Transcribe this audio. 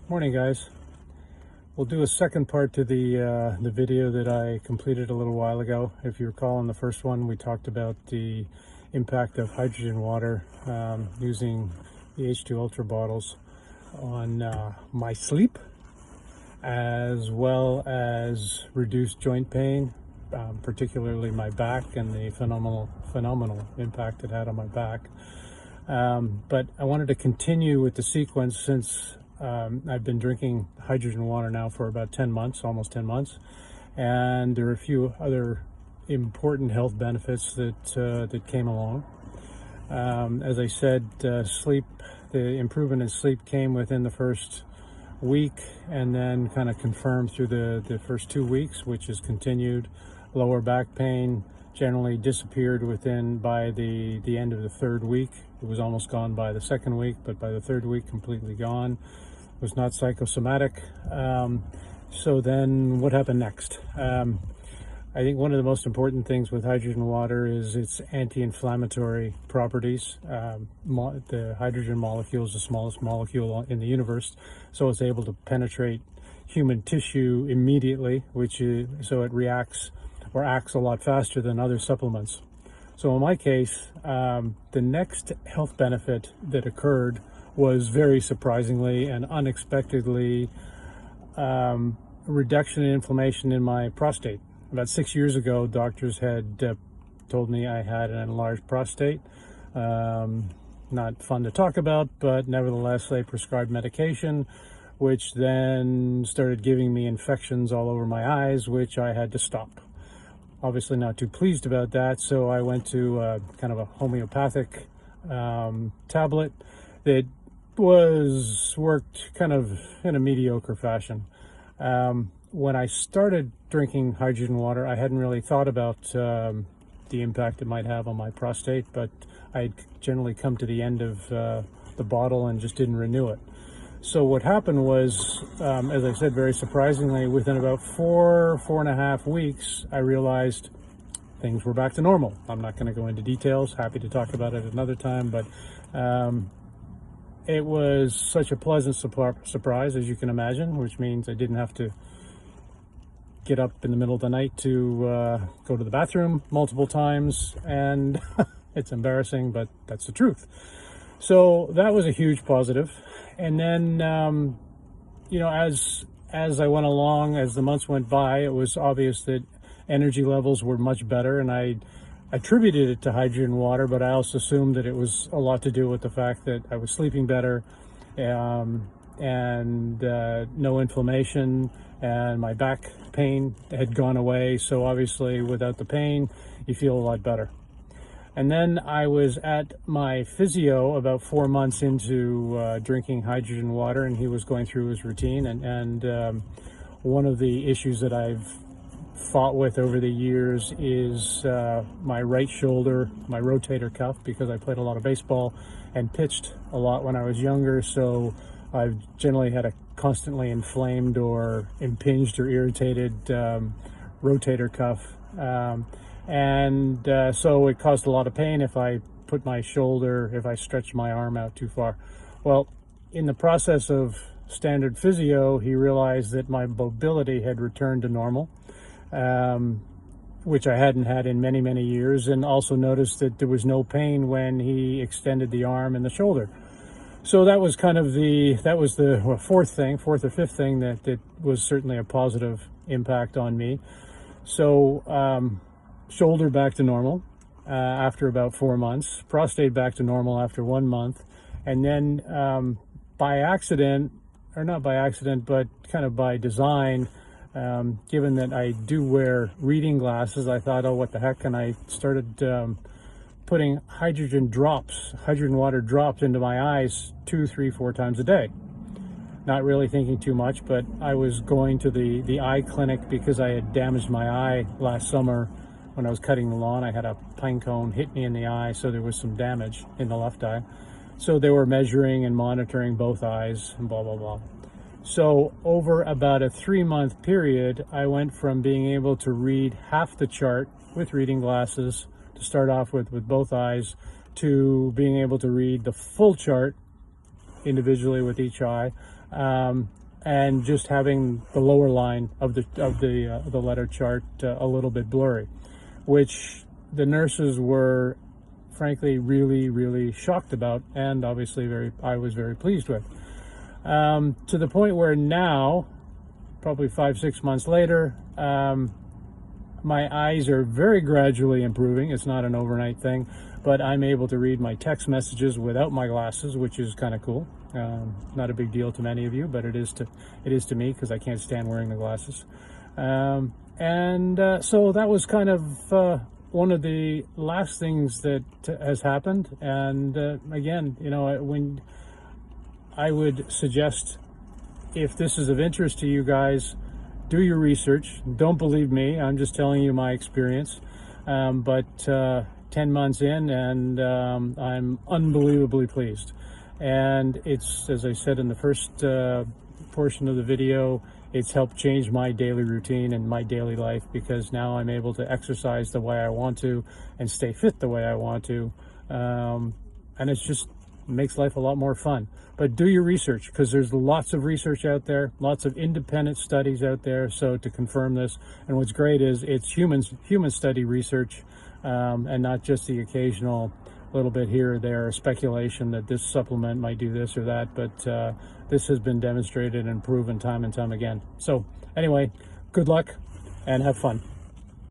Morning, guys. We'll do a second part to the video that I completed a little while ago. If you recall, in the first one, we talked about the impact of hydrogen water using the H2 Ultra bottles on my sleep, as well as reduced joint pain, particularly my back, and the phenomenal impact it had on my back. But I wanted to continue with the sequence since I've been drinking hydrogen water now for about 10 months, almost 10 months, and there are a few other important health benefits that came along. As I said, the improvement in sleep came within the first week, and then kind of confirmed through the first 2 weeks, which has continued. Lower back pain generally disappeared by the end of the third week. It was almost gone by the second week, but by the third week, completely gone. It was not psychosomatic. So then what happened next? I think one of the most important things with hydrogen water is its anti-inflammatory properties. The hydrogen molecule is the smallest molecule in the universe, so it's able to penetrate human tissue immediately, so it reacts or acts a lot faster than other supplements. So in my case, the next health benefit that occurred was very surprisingly and unexpectedly reduction in inflammation in my prostate. About 6 years ago, doctors had told me I had an enlarged prostate. Not fun to talk about, but nevertheless, they prescribed medication, which then started giving me infections all over my eyes, which I had to stop. Obviously not too pleased about that, so I went to kind of a homeopathic tablet that worked kind of in a mediocre fashion. When I started drinking hydrogen water, I hadn't really thought about the impact it might have on my prostate, but I'd generally come to the end of the bottle and just didn't renew it. So what happened was, as I said, very surprisingly, within about 4.5 weeks, I realized things were back to normal. I'm not going to go into details. Happy to talk about it another time, but it was such a pleasant surprise, as you can imagine, which means I didn't have to get up in the middle of the night to go to the bathroom multiple times, and it's embarrassing, but that's the truth. So that was a huge positive. And then, as I went along, as the months went by, it was obvious that energy levels were much better, and I attributed it to hydrogen water, but I also assumed that it was a lot to do with the fact that I was sleeping better, and no inflammation, and my back pain had gone away. So obviously without the pain, you feel a lot better. And then I was at my physio about 4 months into drinking hydrogen water, and he was going through his routine. And one of the issues that I've fought with over the years is my right shoulder, my rotator cuff, because I played a lot of baseball and pitched a lot when I was younger. So I've generally had a constantly inflamed or impinged or irritated rotator cuff. So it caused a lot of pain if I stretched my arm out too far. Well, in the process of standard physio, he realized that my mobility had returned to normal, which I hadn't had in many, many years, and also noticed that there was no pain when he extended the arm and the shoulder. So that was kind of the fourth or fifth thing that was certainly a positive impact on me. So, shoulder back to normal after about 4 months, prostate back to normal after 1 month, and then by accident, or not by accident, but kind of by design, given that I do wear reading glasses, I thought, oh, what the heck, and I started putting hydrogen water drops into my eyes 2, 3, 4 times a day. Not really thinking too much, but I was going to the eye clinic because I had damaged my eye last summer. When I was cutting the lawn, I had a pine cone hit me in the eye, so there was some damage in the left eye. So they were measuring and monitoring both eyes and blah, blah, blah. So over about a 3-month period, I went from being able to read half the chart with reading glasses to start off with both eyes, to being able to read the full chart individually with each eye and just having the lower line of the letter chart a little bit blurry, which the nurses were frankly really shocked about, and obviously I was very pleased with, to the point where now, probably 5-6 months later, my eyes are very gradually improving. It's not an overnight thing, but I'm able to read my text messages without my glasses, which is kind of cool. Not a big deal to many of you, but it is to me, because I can't stand wearing the glasses. So that was kind of one of the last things that has happened. And again, you know, when I would suggest, if this is of interest to you guys, do your research. Don't believe me, I'm just telling you my experience. But 10 months in, and I'm unbelievably pleased. And it's, as I said in the first portion of the video, it's helped change my daily routine and my daily life, because now I'm able to exercise the way I want to and stay fit the way I want to. And it's just makes life a lot more fun. But do your research, because there's lots of research out there, lots of independent studies out there, so to confirm this. And what's great is it's human study research, and not just the occasional little bit here or there, speculation that this supplement might do this or that. But this has been demonstrated and proven time and time again. So anyway, good luck and have fun.